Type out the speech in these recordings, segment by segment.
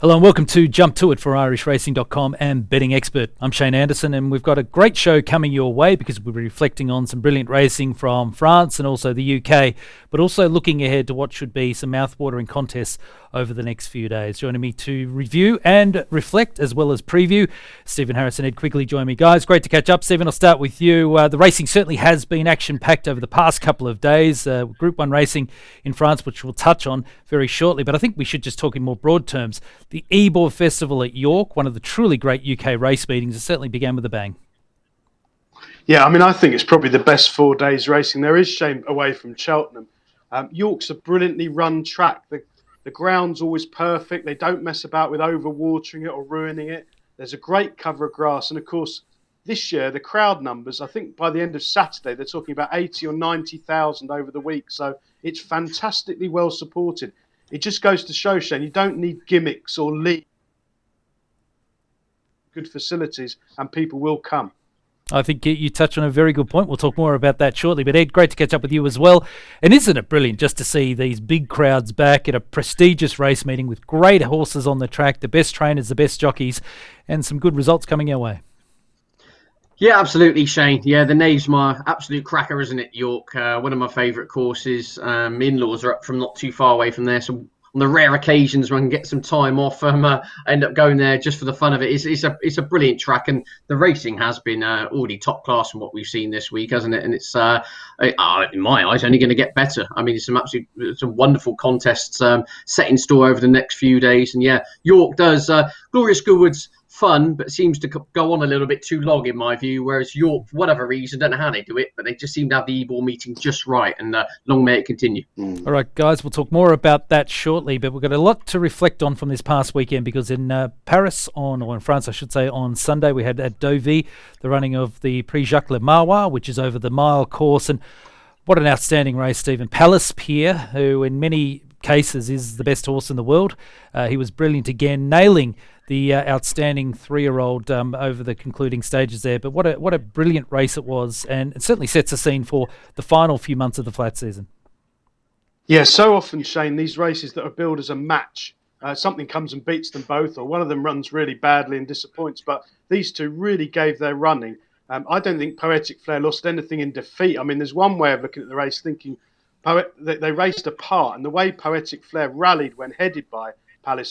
Hello and welcome to Jump To It for IrishRacing.com and Betting Expert. I'm Shane Anderson and we've got a great show coming your way because we'll be reflecting on some brilliant racing from France and also the UK, but also looking ahead to what should be some mouth-watering contests over the next few days. Joining me to review and reflect as well as preview, Stephen Harris and Ed Quigley join me. Guys, great to catch up. Stephen, I'll start with you. The racing certainly has been action-packed over the past couple of days. Group 1 racing in France, which we'll touch on very shortly, but I think we should just talk in more broad terms. The Ebor Festival at York, one of the truly great UK race meetings, it certainly began with a bang. Yeah, I mean, I think it's probably the best 4 days racing there is, Shane, away from Cheltenham. York's a brilliantly run track. The ground's always perfect. They don't mess about with overwatering it or ruining it. There's a great cover of grass. And, of course, this year, the crowd numbers, I think by the end of Saturday, they're talking about 80 or 90,000 over the week. So it's fantastically well supported. It just goes to show, Shane, you don't need gimmicks or league. Good facilities and people will come. I think you touch on a very good point. We'll talk more about that shortly. But Ed, great to catch up with you as well. And isn't it brilliant just to see these big crowds back at a prestigious race meeting with great horses on the track, the best trainers, the best jockeys, and some good results coming our way? Yeah, absolutely, Shane. Yeah, the Knavesmire, absolute cracker, isn't it, York? One of my favourite courses. In-laws are up from not too far away from there, so on the rare occasions when I can get some time off, I end up going there just for the fun of it. It's a brilliant track, and the racing has been already top class from what we've seen this week, hasn't it? And it's, in my eyes, only going to get better. I mean, some wonderful contests set in store over the next few days. And yeah, York does Glorious Goodwood's fun, but seems to go on a little bit too long in my view, whereas York, for whatever reason, don't know how they do it, but they just seem to have the Ebor meeting just right, and long may it continue. All right, guys, we'll talk more about that shortly, but we've got a lot to reflect on from this past weekend because in Paris, or in France, I should say, on Sunday, we had at Deauville the running of the Prix Jacques Le Marois, which is over the mile course, and what an outstanding race, Stephen. Pier, who in many cases is the best horse in the world, he was brilliant again, nailing the outstanding 3-year-old over the concluding stages there. But what a brilliant race it was, and it certainly sets the scene for the final few months of the flat season. Yeah, so often, Shane, these races that are billed as a match, something comes and beats them both, or one of them runs really badly and disappoints, but these two really gave their running. I don't think Poetic Flair lost anything in defeat. I mean, there's one way of looking at the race, thinking they raced apart, and the way Poetic Flair rallied when headed by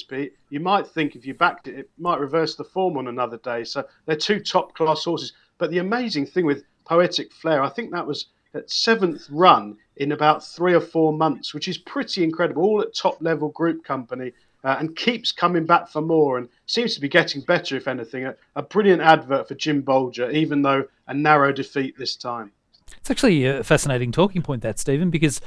Pier, you might think if you backed it, it might reverse the form on another day. So they're two top-class horses. But the amazing thing with Poetic Flair, I think that was at 7th run in about 3 or 4 months, which is pretty incredible, all at top-level group company, and keeps coming back for more and seems to be getting better, if anything. A brilliant advert for Jim Bolger, even though a narrow defeat this time. It's actually a fascinating talking point, that, Stephen, because,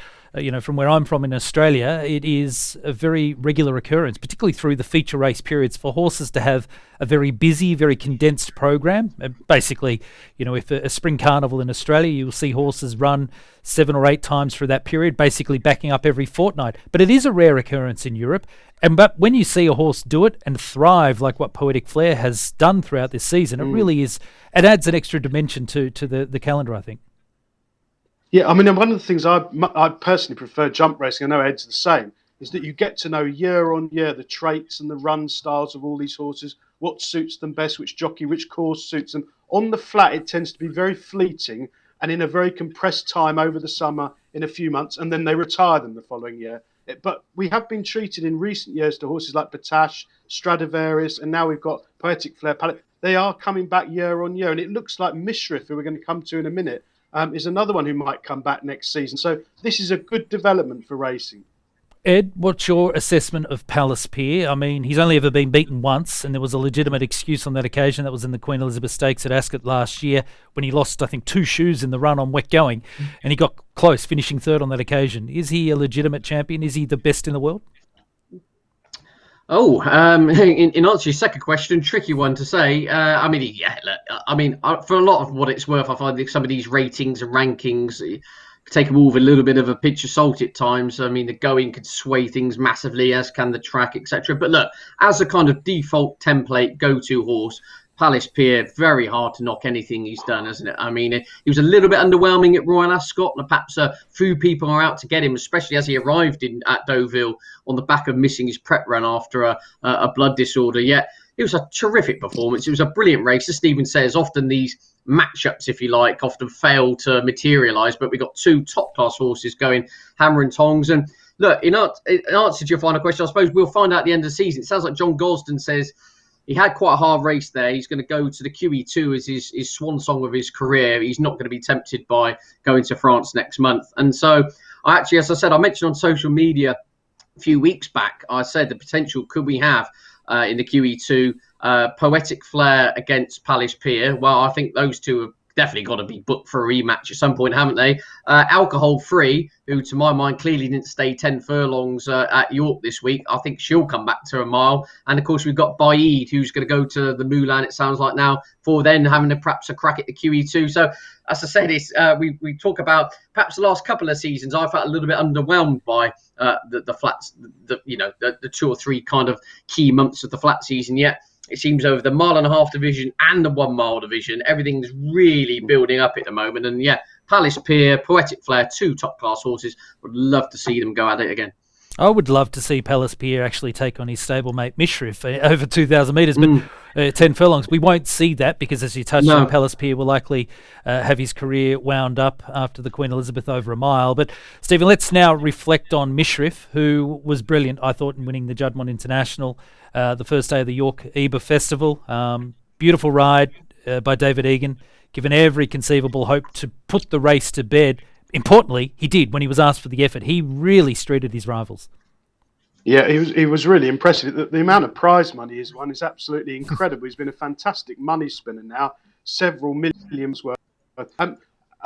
from where I'm from in Australia, it is a very regular occurrence, particularly through the feature race periods, for horses to have a very busy, very condensed program. Basically, if a spring carnival in Australia, you'll see horses run 7 or 8 times through that period, basically backing up every fortnight. But it is a rare occurrence in Europe. But when you see a horse do it and thrive like what Poetic Flair has done throughout this season, it really is, it adds an extra dimension to the calendar, I think. Yeah, I mean, one of the things I personally prefer jump racing, I know Ed's the same, is that you get to know year on year the traits and the run styles of all these horses, what suits them best, which jockey, which course suits them. On the flat, it tends to be very fleeting and in a very compressed time over the summer in a few months, and then they retire them the following year. But we have been treated in recent years to horses like Batash, Stradivarius, and now we've got Poetic Flair. They are coming back year on year, and it looks like Mishrif, who we're going to come to in a minute, is another one who might come back next season. So this is a good development for racing. Ed, what's your assessment of Pier? I mean, he's only ever been beaten once, and there was a legitimate excuse on that occasion. That was in the Queen Elizabeth Stakes at Ascot last year when he lost, I think, 2 shoes in the run on wet going, and he got close, finishing 3rd on that occasion. Is he a legitimate champion? Is he the best in the world? In answer to your second question, tricky one to say. For a lot of what it's worth, I find that some of these ratings and rankings take them all with a little bit of a pinch of salt at times. I mean, the going can sway things massively, as can the track, etc. But look, as a kind of default template go-to horse, Palace Pier, very hard to knock anything he's done, isn't it? I mean, he was a little bit underwhelming at Royal Ascot, and perhaps a few people are out to get him, especially as he arrived at Deauville on the back of missing his prep run after a blood disorder. Yet it was a terrific performance. It was a brilliant race. As Stephen says, often these matchups, if you like, often fail to materialise, but we got two top-class horses going hammer and tongs. And look, in answer to your final question, I suppose we'll find out at the end of the season. It sounds like John Gosden says he had quite a hard race there. He's going to go to the QE2 as his swan song of his career. He's not going to be tempted by going to France next month. And so, as I said, I mentioned on social media a few weeks back, I said the potential could we have in the QE2 Poetic Flair against Palace Pier. Well, I think those two have definitely got to be booked for a rematch at some point, haven't they? Alcohol Free, who to my mind clearly didn't stay 10 furlongs at York this week. I think she'll come back to a mile. And of course, we've got Baid, who's going to go to the Moulin, it sounds like now, for then having perhaps a crack at the QE2. So, as I said, we talk about perhaps the last couple of seasons, I felt a little bit underwhelmed by the flats, the 2 or 3 kind of key months of the flat season. Yet it seems over the 1.5 mile division and the 1 mile division, everything's really building up at the moment. And yeah, Palace Pier, Poetic Flair, 2 top-class horses. Would love to see them go at it again. I would love to see Palace Pier actually take on his stablemate Mishrif over 2,000 metres, but 10 furlongs. We won't see that because, as you touched on, Palace Pier will likely have his career wound up after the Queen Elizabeth over a mile. But, Stephen, let's now reflect on Mishrif, who was brilliant, I thought, in winning the Juddmonte International the first day of the York Ebor Festival. Beautiful ride by David Egan, given every conceivable hope to put the race to bed. Importantly, he did when he was asked for the effort. He really streeted his rivals. Yeah, he was really impressive. The amount of prize money he's won is absolutely incredible. He's been a fantastic money spinner now, several millions worth.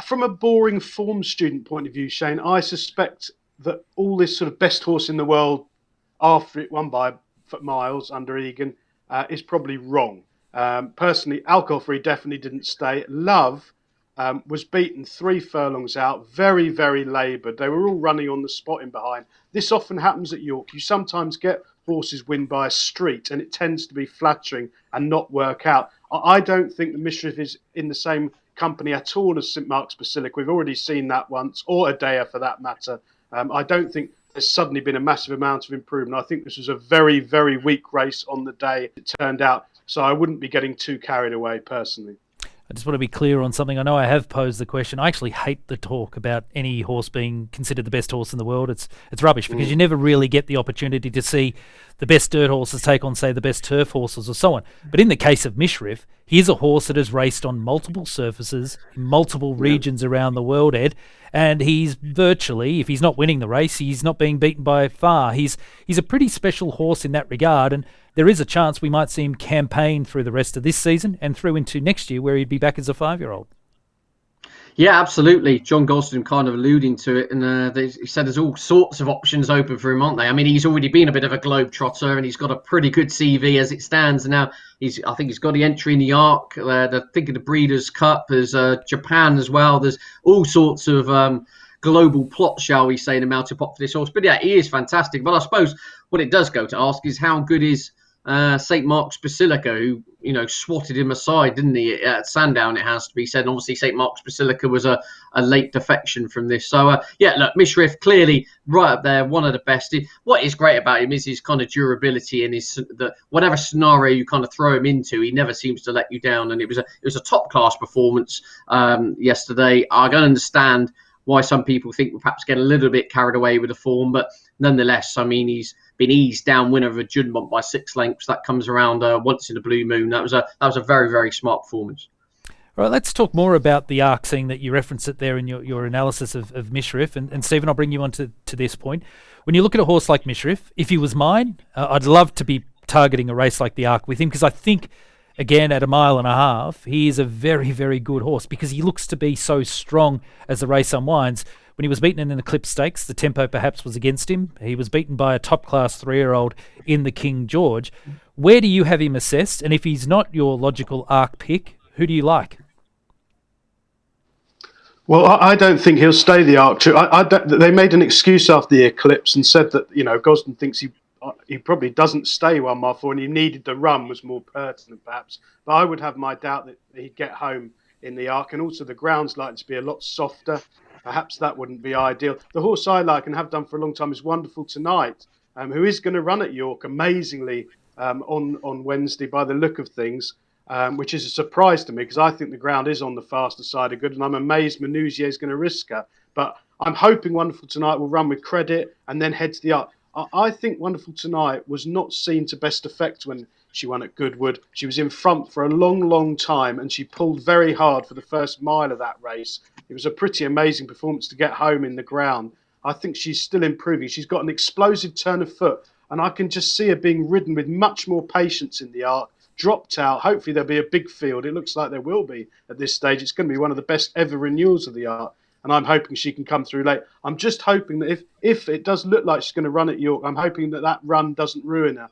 From a boring form student point of view, Shane, I suspect that all this sort of best horse in the world after it won by miles under Egan is probably wrong. Personally, Alcohol Free definitely didn't stay. Love was beaten 3 furlongs out, very, very laboured. They were all running on the spot in behind. This often happens at York. You sometimes get horses win by a street, and it tends to be flattering and not work out. I don't think the Mishrif is in the same company at all as St Mark's Basilica. We've already seen that once, or Adea for that matter. I don't think there's suddenly been a massive amount of improvement. I think this was a very, very weak race on the day it turned out. So I wouldn't be getting too carried away personally. I just want to be clear on something. I know I have posed the question. I actually hate the talk about any horse being considered the best horse in the world. It's rubbish because you never really get the opportunity to see the best dirt horses take on, say, the best turf horses or so on. But in the case of Mishrif, he's a horse that has raced on multiple surfaces in multiple regions around the world, Ed, and he's virtually, if he's not winning the race, he's not being beaten by far. He's a pretty special horse in that regard, and there is a chance we might see him campaign through the rest of this season and through into next year where he'd be back as a 5-year-old. Yeah, absolutely. John Gosden kind of alluding to it, and he said there's all sorts of options open for him, aren't they? I mean, he's already been a bit of a globetrotter, and he's got a pretty good CV as it stands. And now I think he's got the entry in the Arc. I think of the Breeders' Cup. There's Japan as well. There's all sorts of global plot, shall we say, in the melting pot for this horse. But yeah, he is fantastic. But I suppose what it does go to ask is how good is St Mark's Basilica, who swatted him aside, didn't he, at Sandown, it has to be said. And obviously St Mark's Basilica was a late defection from this. So look, Mishrif clearly right up there, one of the best. What is great about him is his kind of durability and whatever scenario you kind of throw him into, he never seems to let you down. And it was a top class performance yesterday. I can understand why some people think we'll perhaps get a little bit carried away with the form, but nonetheless, I mean, he's been eased down winner of a Juddmonte by 6 lengths. That comes around once in a blue moon. That was a very, very smart performance. All right, let's talk more about the Arc, seeing that you referenced it there in your analysis of Mishrif. And Stephen, I'll bring you on to this point. When you look at a horse like Mishrif, if he was mine, I'd love to be targeting a race like the Arc with him, because I think, again, at 1.5 miles, he is a very, very good horse because he looks to be so strong as the race unwinds. When he was beaten in the Eclipse Stakes, the tempo perhaps was against him. He was beaten by a top-class 3-year-old in the King George. Where do you have him assessed? And if he's not your logical Arc pick, who do you like? Well, I don't think he'll stay the Arc. They made an excuse after the Eclipse and said that Gosden thinks he he probably doesn't stay 1 mile forward, and he needed the run was more pertinent perhaps. But I would have my doubt that he'd get home in the Arc, and also the ground's likely to be a lot softer. Perhaps that wouldn't be ideal. The horse I like and have done for a long time is Wonderful Tonight, who is going to run at York amazingly on Wednesday by the look of things, which is a surprise to me because I think the ground is on the faster side of good, and I'm amazed Manouzier is going to risk her. But I'm hoping Wonderful Tonight will run with credit and then head to the Arc. I think Wonderful Tonight was not seen to best effect when she won at Goodwood. She was in front for a long, long time, and she pulled very hard for the first mile of that race. It was a pretty amazing performance to get home in the ground. I think she's still improving. She's got an explosive turn of foot, and I can just see her being ridden with much more patience in the Arc. Dropped out. Hopefully there'll be a big field. It looks like there will be at this stage. It's going to be one of the best ever renewals of the Arc, and I'm hoping she can come through late. I'm just hoping that if it does look like she's going to run at York, I'm hoping that run doesn't ruin her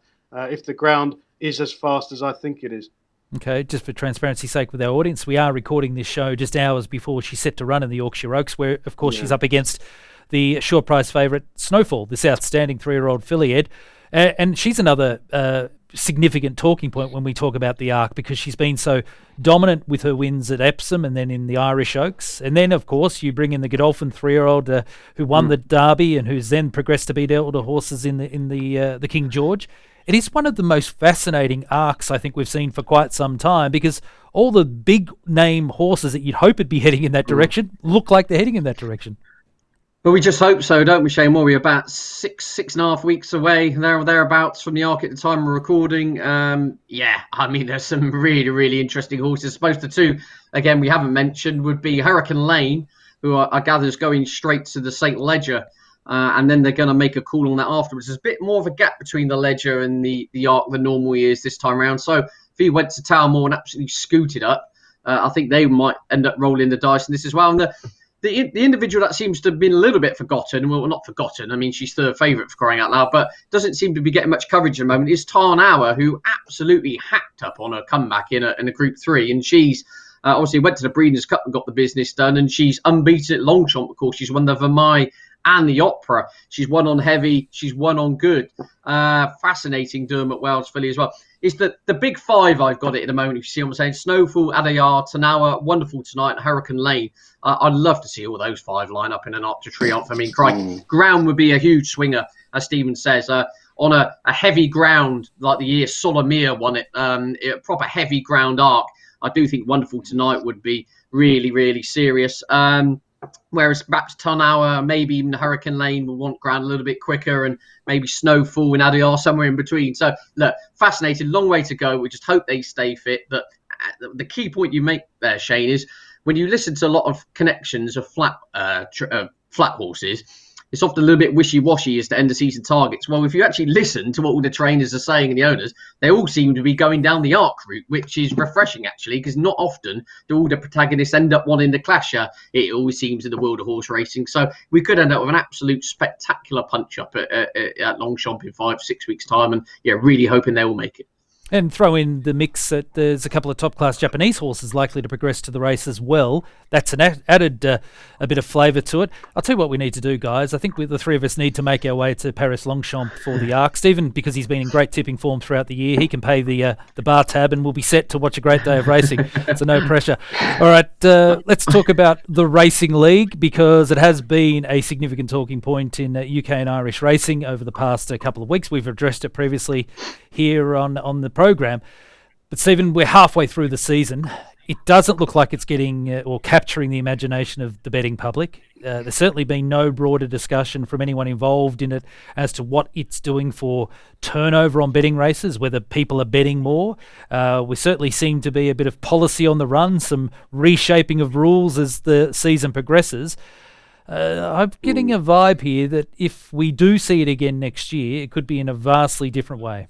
if the ground is as fast as I think it is. Okay, just for transparency's sake with our audience, we are recording this show just hours before she's set to run in the Yorkshire Oaks, where, of course, she's up against the short price favourite Snowfall, this outstanding 3-year-old filly, Ed. And she's another significant talking point when we talk about the Arc, because she's been so dominant with her wins at Epsom and then in the Irish Oaks. And then, of course, you bring in the Godolphin 3-year-old who won the Derby and who's then progressed to beat elder horses in the King George. It is one of the most fascinating arcs I think we've seen for quite some time, because all the big name horses that you'd hope would be heading in that direction look like they're heading in that direction. But we just hope so, don't we, Shane? Well, we're about six and a half weeks away, thereabouts, from the Arc at the time of recording. There's some really, really interesting horses. I suppose the two, again, we haven't mentioned would be Hurricane Lane, who I gather is going straight to the St. Leger. And then they're going to make a call on that afterwards. There's a bit more of a gap between the Leger and the Arc than normal years this time around. So if he went to Tower and absolutely scooted up, I think they might end up rolling the dice in this as well. And the individual that seems to have been a little bit forgotten, well, not forgotten, I mean, she's third favourite for crying out loud, but doesn't seem to be getting much coverage at the moment, is Tarnower, who absolutely hacked up on her comeback in a Group 3. And she's obviously went to the Breeders' Cup and got the business done, and she's unbeaten at Longchamp, of course. She's won the Vermeil and the Opera. She's won on heavy. She's won on good. Fascinating Dermot Wells filly as well. It's the big five I've got it at the moment. If you see what I'm saying, Snowfall, Adayar, Tanawa, Wonderful Tonight, Hurricane Lane. I'd love to see all those five line up in an Arc to Triomphe. I mean, ground would be a huge swinger, as Stephen says. On a heavy ground like the year Solomir won it, a proper heavy ground Arc. I do think Wonderful Tonight would be really, really serious. Whereas perhaps Tarnower, maybe even Hurricane Lane will want ground a little bit quicker, and maybe Snowfall and Adayar somewhere in between. So, look, fascinating, long way to go. We just hope they stay fit. But the key point you make there, Shane, is when you listen to a lot of connections of flat horses, it's often a little bit wishy-washy as to end of season targets. Well, if you actually listen to what all the trainers are saying and the owners, they all seem to be going down the Arc route, which is refreshing, actually, because not often do all the protagonists end up wanting to clash. It always seems in the world of horse racing. So we could end up with an absolute spectacular punch-up at Longchamp in 5-6 weeks' time, and really hoping they will make it. And throw in the mix that there's a couple of top-class Japanese horses likely to progress to the race as well. That's an added a bit of flavour to it. I'll tell you what we need to do, guys. I think the three of us need to make our way to Paris Longchamp for the Arc. Stephen, because he's been in great tipping form throughout the year, he can pay the bar tab and we'll be set to watch a great day of racing. So no pressure. All right, let's talk about the Racing League, because it has been a significant talking point in UK and Irish racing over the past couple of weeks. We've addressed it previously here on the program. But Stephen, we're halfway through the season. It doesn't look like it's getting or capturing the imagination of the betting public. There's certainly been no broader discussion from anyone involved in it as to what it's doing for turnover on betting races, whether people are betting more. We certainly seem to be a bit of policy on the run, some reshaping of rules as the season progresses. I'm getting a vibe here that if we do see it again next year, it could be in a vastly different way.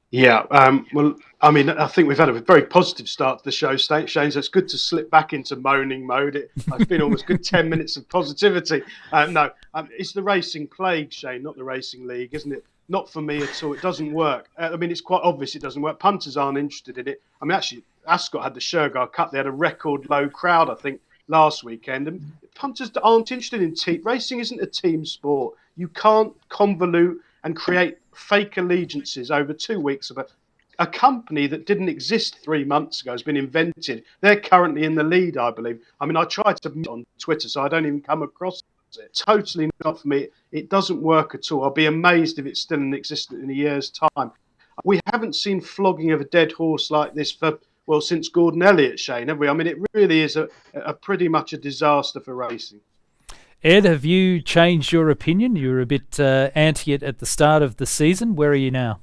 Yeah, well, I mean, I think we've had a very positive start to the show, Shane, so it's good to slip back into moaning mode. It's been almost good 10 minutes of positivity. It's the racing plague, Shane, not the racing league, isn't it? Not for me at all. It doesn't work. I mean, it's quite obvious it doesn't work. Punters aren't interested in it. I mean, actually, Ascot had the Shergar Cup. They had a record low crowd, I think, last weekend. And punters aren't interested in team. Racing isn't a team sport. You can't convolute and create fake allegiances over 2 weeks of a company that didn't exist 3 months ago has been invented. They're currently in the lead, I believe. I mean, I tried to on Twitter, so I don't even come across it. Totally not for me. It doesn't work at all. I'll be amazed if it's still in existence in a year's time. We haven't seen flogging of a dead horse like this since Gordon Elliott, Shane, have we? I mean, it really is a pretty much a disaster for racing. Ed, have you changed your opinion? You were a bit anti it at the start of the season. Where are you now?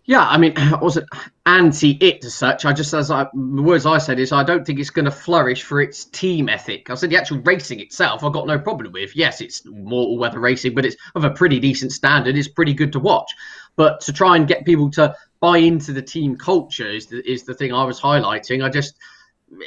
Yeah, I mean, I wasn't anti-it as such. The words I said is I don't think it's going to flourish for its team ethic. I said the actual racing itself, I've got no problem with. Yes, it's mortal weather racing, but it's of a pretty decent standard. It's pretty good to watch. But to try and get people to buy into the team culture is the thing I was highlighting.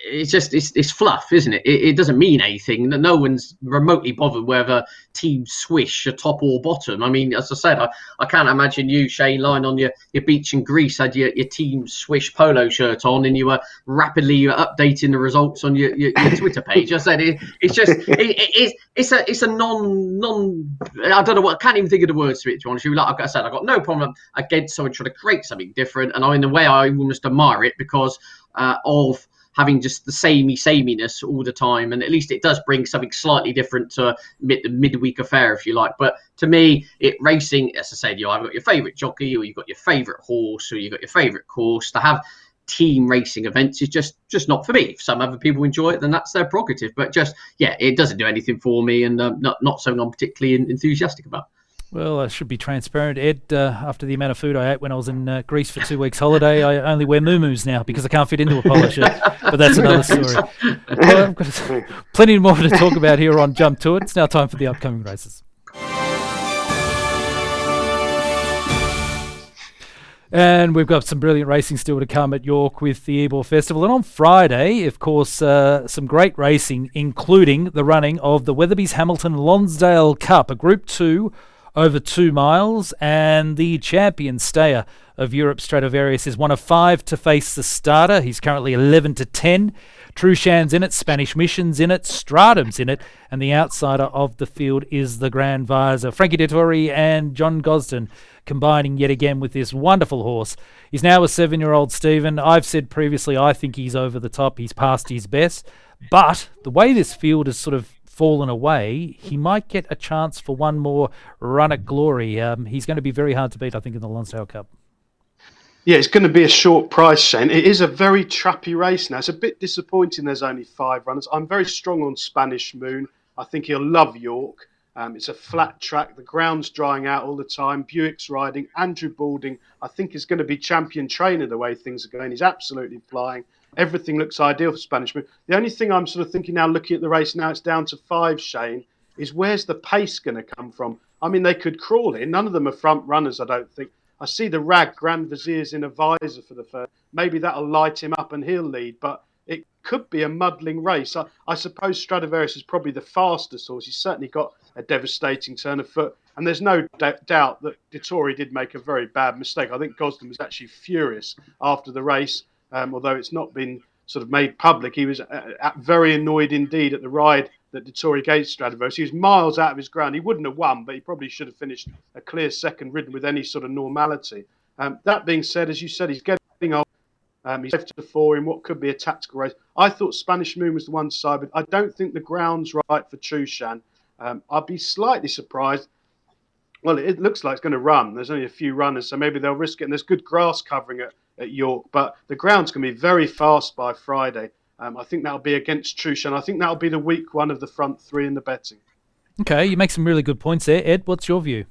It's fluff, isn't it? It doesn't mean anything. No one's remotely bothered whether team swish are top or bottom. I mean, as I said, I can't imagine you, Shane, lying on your beach in Greece, had your team swish polo shirt on, and you were rapidly updating the results on your Twitter page. I said it's a non. I don't know what. I can't even think of the words to it. To be honest with you, like I said, I got no problem against someone trying to create something different, and in a way, I almost admire it because of having just the sameness all the time, and at least it does bring something slightly different to the midweek affair, if you like. But to me, racing, as I said, you've got your favourite jockey, or you've got your favourite horse, or you've got your favourite course. To have team racing events is just not for me. If some other people enjoy it, then that's their prerogative. But it doesn't do anything for me, and not something I'm particularly enthusiastic about. Well, I should be transparent, Ed. After the amount of food I ate when I was in Greece for 2 weeks holiday, I only wear muumuus now because I can't fit into a polo shirt. But that's another story. Well, I've got plenty more to talk about here on Jump to It. It's now time for the upcoming races. And we've got some brilliant racing still to come at York with the Ebor Festival. And on Friday, of course, some great racing, including the running of the Weatherby's Hamilton Lonsdale Cup, a Group 2 over 2 miles, and the champion stayer of Europe, Stradivarius, is one of 5 to face the starter. He's currently 11-10. Trushan's in it, Spanish Mission's in it, Stratum's in it, and the outsider of the field is the Grand Visor. Frankie Dettori and John Gosden combining yet again with this wonderful horse. He's now a 7-year-old Stephen. I've said previously I think he's over the top. He's past his best. But the way this field has sort of fallen away, he might get a chance for one more run at glory. He's going to be very hard to beat, I think, in the Lonsdale Cup. Yeah, it's going to be a short price, Shane. It is a very trappy race now. It's a bit disappointing there's only 5 runners. I'm very strong on Spanish Moon. I think he'll love York. It's a flat track. The ground's drying out all the time. Buick's riding. Andrew Balding, I think, is going to be champion trainer the way things are going. He's absolutely flying. Everything looks ideal for Spanish Moon. The only thing I'm sort of thinking now, looking at the race now, it's down to 5, Shane, is where's the pace going to come from? I mean, they could crawl in. None of them are front runners, I don't think. I see the Rag Grand Vizier's in a visor for the first. Maybe that'll light him up and he'll lead, but it could be a muddling race. I suppose Stradivarius is probably the fastest horse. He's certainly got a devastating turn of foot. And there's no doubt that Dettori did make a very bad mistake. I think Gosden was actually furious after the race, although it's not been sort of made public. He was very annoyed indeed at the ride that Dettori gave Stradivarius. He was miles out of his ground. He wouldn't have won, but he probably should have finished a clear second, ridden with any sort of normality. That being said, as you said, he's getting old. He's 5-4 in what could be a tactical race. I thought Spanish Moon was the one to side, but I don't think the ground's right for Trushan. I'd be slightly surprised. Well, it looks like it's going to run. There's only a few runners, so maybe they'll risk it. And there's good grass covering at York, but the ground's going to be very fast by Friday. I think that'll be against Trushan. I think that'll be the weak one of the front 3 in the betting. Okay, you make some really good points there. Ed, what's your view?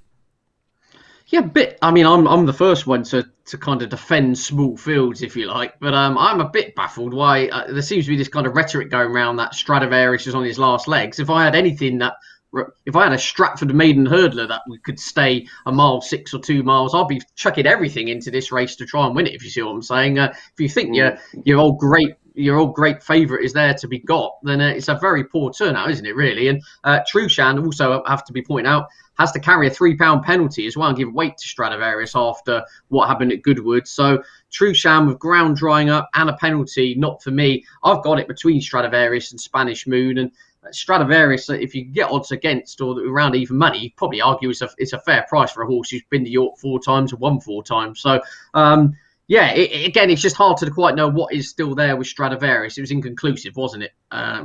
Yeah, I mean, I'm the first one to kind of defend small fields, if you like, but I'm a bit baffled why there seems to be this kind of rhetoric going around that Stradivarius is on his last legs. If I had a Stratford maiden hurdler that we could stay a mile 6 or 2 miles, I'd be chucking everything into this race to try and win it, if you see what I'm saying. If you think your old great favourite is there to be got, then it's a very poor turnout, isn't it, really? And Trushan, also have to be pointed out, has to carry a £3 penalty as well and give weight to Stradivarius after what happened at Goodwood. So Trushan with ground drying up and a penalty, not for me. I've got it between Stradivarius and Spanish Moon, and Stradivarius, if you get odds against or around even money, you'd probably argue it's a fair price for a horse who's been to York 4 times and won 4 times. So, again, it's just hard to quite know what is still there with Stradivarius. It was inconclusive, wasn't it?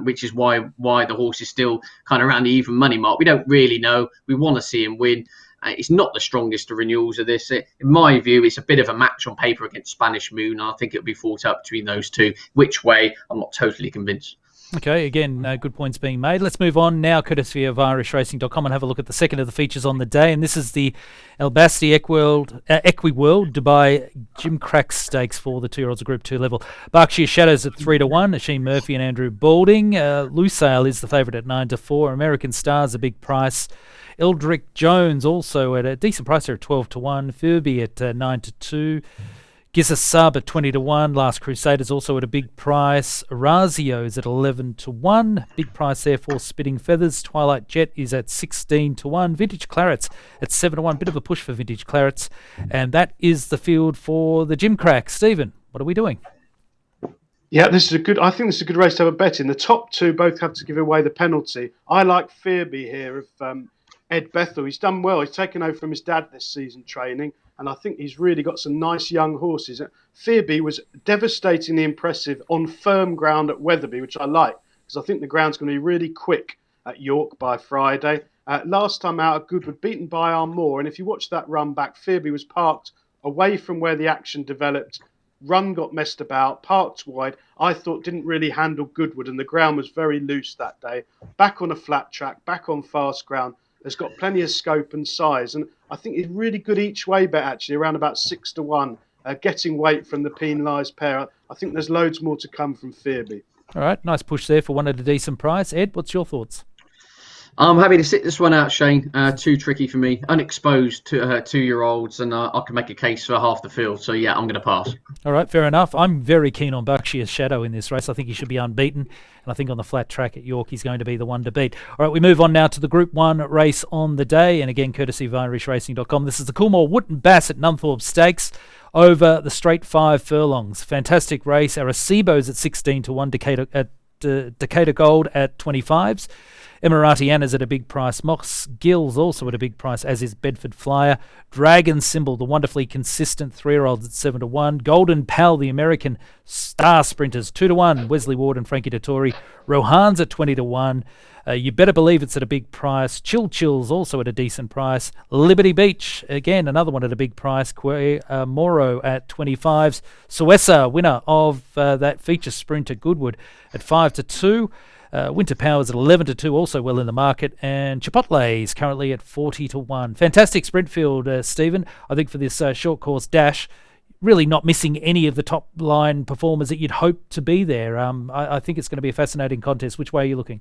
Which is why the horse is still kind of around the even money mark. We don't really know. We want to see him win. It's not the strongest of renewals of this. In my view, it's a bit of a match on paper against Spanish Moon. I think it'll be fought up between those two. Which way, I'm not totally convinced. Okay, again, good points being made. Let's move on now, courtesy of irishracing.com, and have a look at the second of the features on the day. And this is the Albasti Equiworld Dubai Gimcrack Stakes for the 2-year-olds of Group 2 level. Berkshire Shadows at 3-1, Asheen Murphy and Andrew Balding. Lusail is the favourite at 9-4. American Stars, a big price. Eldrick Jones also at a decent price there at 12-1. Furby at 9-2. Giza Sub at 20-1. Last Crusaders also at a big price. Razio's at 11-1. Big price there for Spitting Feathers. Twilight Jet is at 16-1. Vintage Clarets at 7-1. Bit of a push for Vintage Clarets. And that is the field for the Gimcrack. Stephen, what are we doing? Yeah, I think this is a good race to have a bet in. The top two both have to give away the penalty. I like Fearby here of Ed Bethel. He's done well. He's taken over from his dad this season training, and I think he's really got some nice young horses. Fearby was devastatingly impressive on firm ground at Wetherby, which I like, because I think the ground's going to be really quick at York by Friday. Last time out at Goodwood, beaten by Armour, and if you watch that run back, Fearby was parked away from where the action developed. Run got messed about, parked wide. I thought didn't really handle Goodwood, and the ground was very loose that day. Back on a flat track, back on fast ground. Has got plenty of scope and size, and I think he's really good each way bet, actually, around about 6-1, getting weight from the penalised pair. I think there's loads more to come from Fearby. All right, nice push there for one at a decent price. Ed, what's your thoughts? I'm happy to sit this one out, Shane. Too tricky for me. Unexposed to 2-year-olds, and I can make a case for half the field. So, yeah, I'm going to pass. All right, fair enough. I'm very keen on Berkshire's Shadow in this race. I think he should be unbeaten. And I think on the flat track at York, he's going to be the one to beat. All right, we move on now to the Group 1 race on the day. And again, courtesy of irishracing.com. This is the Coolmore Wootton Bass at Nunthorpe Stakes over the straight 5 furlongs. Fantastic race. Arecibo's at 16-1, Decatur Gold at 25s. Emirati Anna's at a big price. Moss Gill's also at a big price, as is Bedford Flyer. Dragon Symbol, the wonderfully consistent 3-year-olds at 7-1. Golden Pal, the American star sprinters, 2-1. Wesley Ward and Frankie Dettori. Rohan's at 20-1. You better believe it's at a big price. Chill's also at a decent price. Liberty Beach, again, another one at a big price. Moro at 25s. Suessa, winner of that feature sprint at Goodwood at 5-2. Winter Powers at 11-2, also well in the market, and Chipotle is currently at 40-1. Fantastic sprint field, Stephen. I think for this short course dash, really not missing any of the top line performers that you'd hope to be there. I think it's going to be a fascinating contest. Which way are you looking?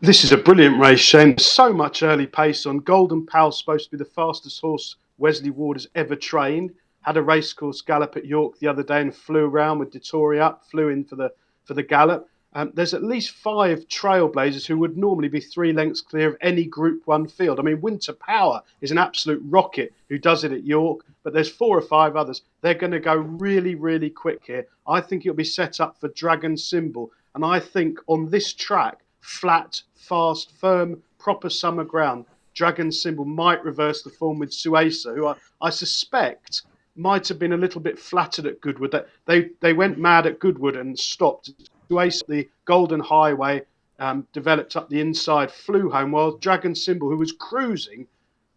This is a brilliant race, Shane. So much early pace on. Golden Pal's supposed to be the fastest horse Wesley Ward has ever trained. Had a racecourse gallop at York the other day and flew around with Dettori up, flew in for the gallop. There's at least 5 trailblazers who would normally be 3 lengths clear of any Group 1 field. I mean, Winter Power is an absolute rocket who does it at York, but there's 4 or 5 others. They're going to go really, really quick here. I think it'll be set up for Dragon Symbol. And I think on this track, flat, fast, firm, proper summer ground, Dragon Symbol might reverse the form with Suesa, who I suspect might have been a little bit flattered at Goodwood. That they went mad at Goodwood and stopped. Suesa, the Golden Highway, developed up the inside, flew home, while Dragon Symbol, who was cruising,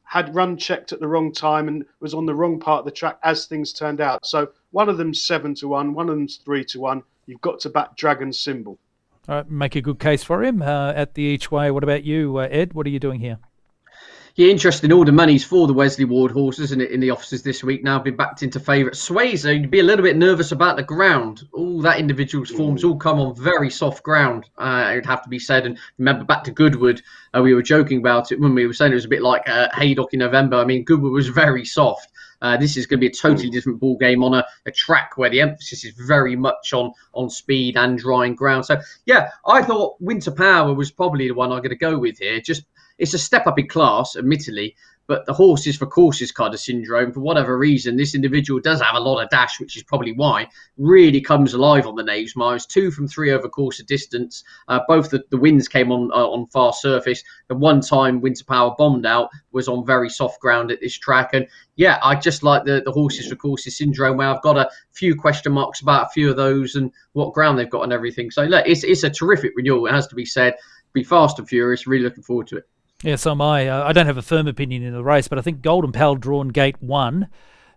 had run checked at the wrong time and was on the wrong part of the track as things turned out. So one of them's 7-1, one of them's 3-1. You've got to back Dragon Symbol. All right, make a good case for him at the each way. What about you, Ed? What are you doing here? Yeah, interesting. All the money's for the Wesley Ward horses, isn't it, in the offices this week now, been backed into favourite. Suesa, you'd be a little bit nervous about the ground. All that individual's forms all come on very soft ground, it would have to be said. And remember, back to Goodwood, we were joking about it when we were saying it was a bit like Haydock in November. I mean, Goodwood was very soft. This is going to be a totally different ball game on a track where the emphasis is very much on speed and drying ground. So, yeah, I thought Winter Power was probably the one I'm going to go with here. Just it's a step up in class, admittedly, But the horses for courses kind of syndrome, for whatever reason, this individual does have a lot of dash, which is probably why, really comes alive on the Knavesmire. It's 2 from 3 over course of distance. Both the wins came on fast surface. The one time Winter Power bombed out was on very soft ground at this track. And yeah, I just like the horses for courses syndrome, where I've got a few question marks about a few of those and what ground they've got and everything. So look, it's a terrific renewal, it has to be said. Be fast and furious. Really looking forward to it. Yeah, so am I. I don't have a firm opinion in the race, but I think Golden Pal drawn gate 1.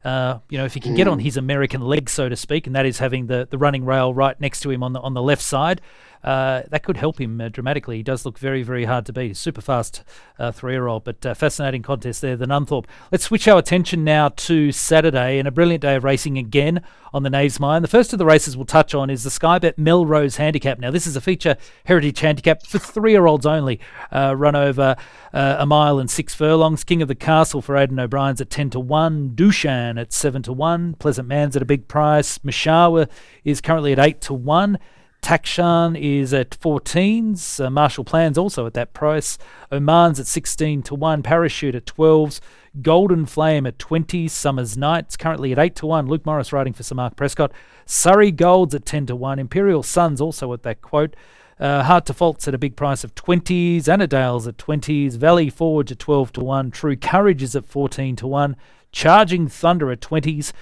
If he can get on his American leg, so to speak, and that is having the running rail right next to him on the left side, that could help him dramatically. He does look very, very hard to beat. Super fast 3-year-old, but fascinating contest there, the Nunthorpe. Let's switch our attention now to Saturday, and a brilliant day of racing again on the Knavesmire. And the first of the races we'll touch on is the Sky Bet Melrose Handicap. Now, this is a feature heritage handicap for 3-year-olds only, run over a mile and 6 furlongs. King of the Castle for Aidan O'Brien's at 10-1. Dushan at 7-1. Pleasant Man's at a big price. Mashawa is currently at 8-1. Takshan is at 14s. Marshall Plan's also at that price. Oman's at 16-1. Parachute at 12s. Golden Flame at 20s. Summer's Night's currently at 8-1. Luke Morris riding for Sir Mark Prescott. Surrey Gold's at 10-1. Imperial Sun's also at that quote. Hard to Fault's at a big price of 20s. Annandale's at 20s. Valley Forge at 12-1. True Courage is at 14-1. Charging Thunder at 20s.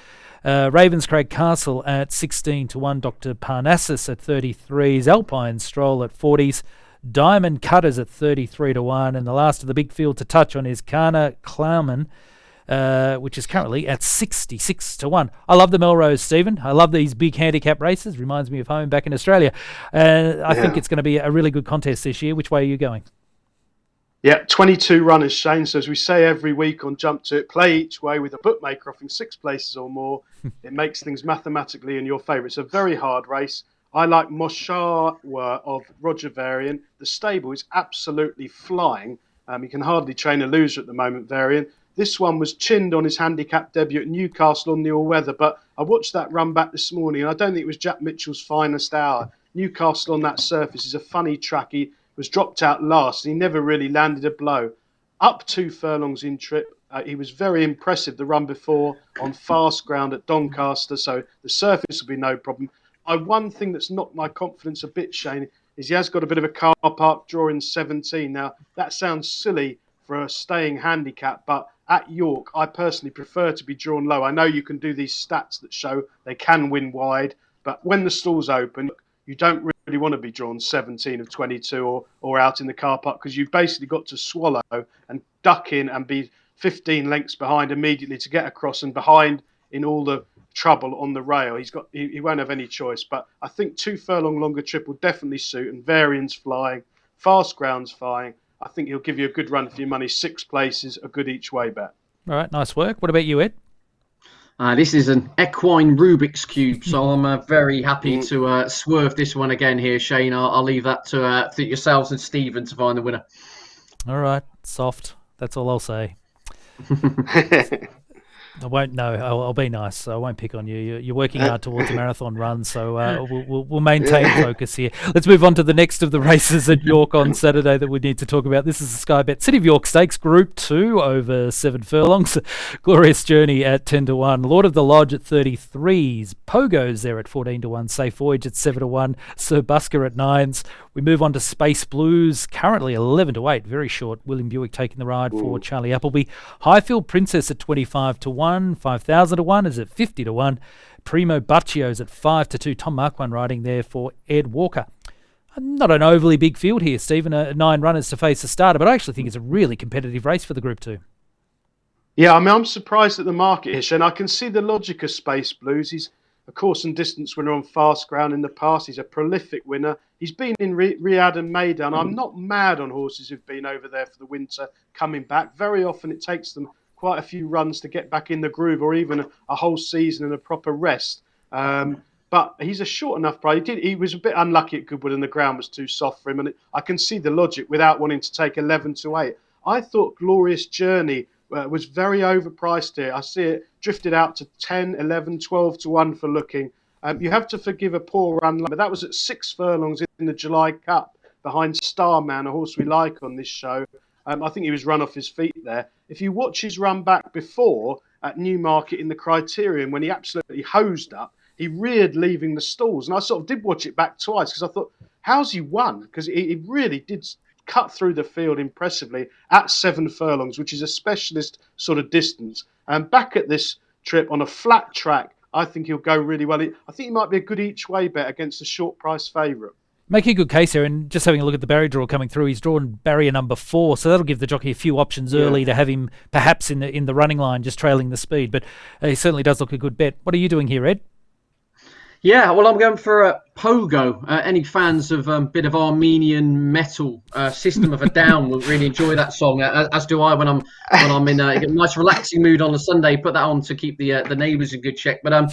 Ravenscraig Castle at 16-1. Dr. Parnassus at 33s. Alpine Stroll at 40s. Diamond Cutters at 33-1. And the last of the big field to touch on is Kana Klauman, which is currently at 66-1. I love the Melrose, Stephen. I love these big handicap races. Reminds me of home back in Australia. I think it's going to be a really good contest this year. Which way are you going? Yeah, 22 runners, Shane. So as we say every week on Jump to It, play each way with a bookmaker offering 6 places or more. It makes things mathematically in your favour. It's a very hard race. I like Moshawa of Roger Varian. The stable is absolutely flying. He can hardly train a loser at the moment, Varian. This one was chinned on his handicap debut at Newcastle on the all-weather, but I watched that run back this morning, and I don't think it was Jack Mitchell's finest hour. Newcastle on that surface is a funny track. He was dropped out last, and he never really landed a blow. Up 2 furlongs in trip. He was very impressive the run before on fast ground at Doncaster, so the surface will be no problem. One thing that's knocked my confidence a bit, Shane, is he has got a bit of a car park draw in 17. Now, that sounds silly for a staying handicap, but at York, I personally prefer to be drawn low. I know you can do these stats that show they can win wide, but when the stall's open, you don't really want to be drawn 17 of 22 or out in the car park, because you've basically got to swallow and duck in and be 15 lengths behind immediately to get across and behind in all the trouble on the rail. He won't have any choice, but I think 2 furlong longer trip will definitely suit, and Varian's flying, fast ground's flying. I think he'll give you a good run for your money. 6 places, a good each way bet. All right, nice work. What about you, Ed? This is an equine Rubik's Cube, so I'm very happy to swerve this one again here, Shane. I'll leave that to yourselves and Stephen to find the winner. All right, soft. That's all I'll say. I won't. No, I'll be nice. So I won't pick on you. You're working hard towards a marathon run, so we'll maintain focus here. Let's move on to the next of the races at York on Saturday that we need to talk about. This is the Sky Bet City of York Stakes Group 2 over 7 furlongs. Glorious Journey at 10-1. Lord of the Lodge at 33s. Pogo's there at 14-1. Safe Voyage at 7-1. Sir Busker at 9s. We move on to Space Blues, currently 11-8, very short. William Buick taking the ride for Charlie Appleby. Highfield Princess at 25-1, 5,000-1 is at 50-1. Primo Bacchio's at 5-2. Tom Marquand riding there for Ed Walker. Not an overly big field here, Stephen. 9 runners to face the starter, but I actually think it's a really competitive race for the Group 2. Yeah, I mean, I'm surprised at the market here, Shane. I can see the logic of Space Blues. He's a course and distance winner on fast ground in the past. He's a prolific winner. He's been in Riyadh and Maidan. I'm not mad on horses who've been over there for the winter coming back. Very often it takes them quite a few runs to get back in the groove, or even a whole season and a proper rest. But he's a short enough price. He was a bit unlucky at Goodwood and the ground was too soft for him. And I can see the logic without wanting to take 11-8. I thought Glorious Journey was very overpriced here. I see it drifted out to 10, 11, 12-1 for looking. You have to forgive a poor run, but that was at 6 furlongs in the July Cup behind Starman, a horse we like on this show. I think he was run off his feet there. If you watch his run back before at Newmarket in the Criterion, when he absolutely hosed up, he reared leaving the stalls. And I sort of did watch it back twice because I thought, how's he won? Because he really did cut through the field impressively at 7 furlongs, which is a specialist sort of distance. And back at this trip on a flat track, I think he'll go really well. I think he might be a good each way bet against a short price favourite. Making a good case here, and just having a look at the barrier draw coming through, he's drawn barrier number 4, so that'll give the jockey a few options early to have him perhaps in the running line, just trailing the speed. But he certainly does look a good bet. What are you doing here, Ed? Yeah, well, I'm going for a Pogo. Any fans of a bit of Armenian metal, System of a Down will really enjoy that song, as do I when I'm in a nice relaxing mood on a Sunday. Put that on to keep the neighbours in good check. But I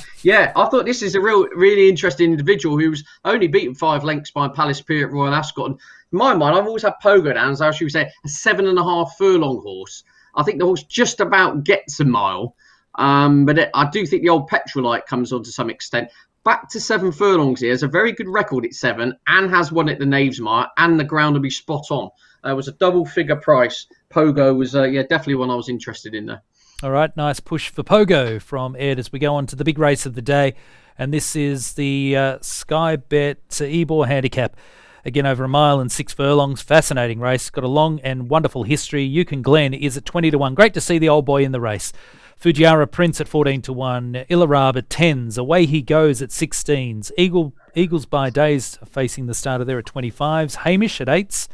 thought this is a really interesting individual who's only beaten 5 lengths by Palace Pier at Royal Ascot. And in my mind, I've always had Pogo down as I should say a 7.5 furlong horse. I think the horse just about gets a mile, but I do think the old Petrolite comes on to some extent. Back to 7 furlongs here. Has a very good record at 7 and has won at the Knavesmire, and the ground will be spot on. It was a double figure price. Pogo was definitely one I was interested in there. All right, nice push for Pogo from Ed as we go on to the big race of the day. And this is the Sky Bet Ebor Handicap. Again, over 1 mile and 6 furlongs. Fascinating race. Got a long and wonderful history. Yukon Glen is at 20-1. Great to see the old boy in the race. Fujiara Prince at 14-1, Ilarab at 10s, Away He Goes at 16s, Eagles by Days facing the starter there at 25s, Hamish at 8s,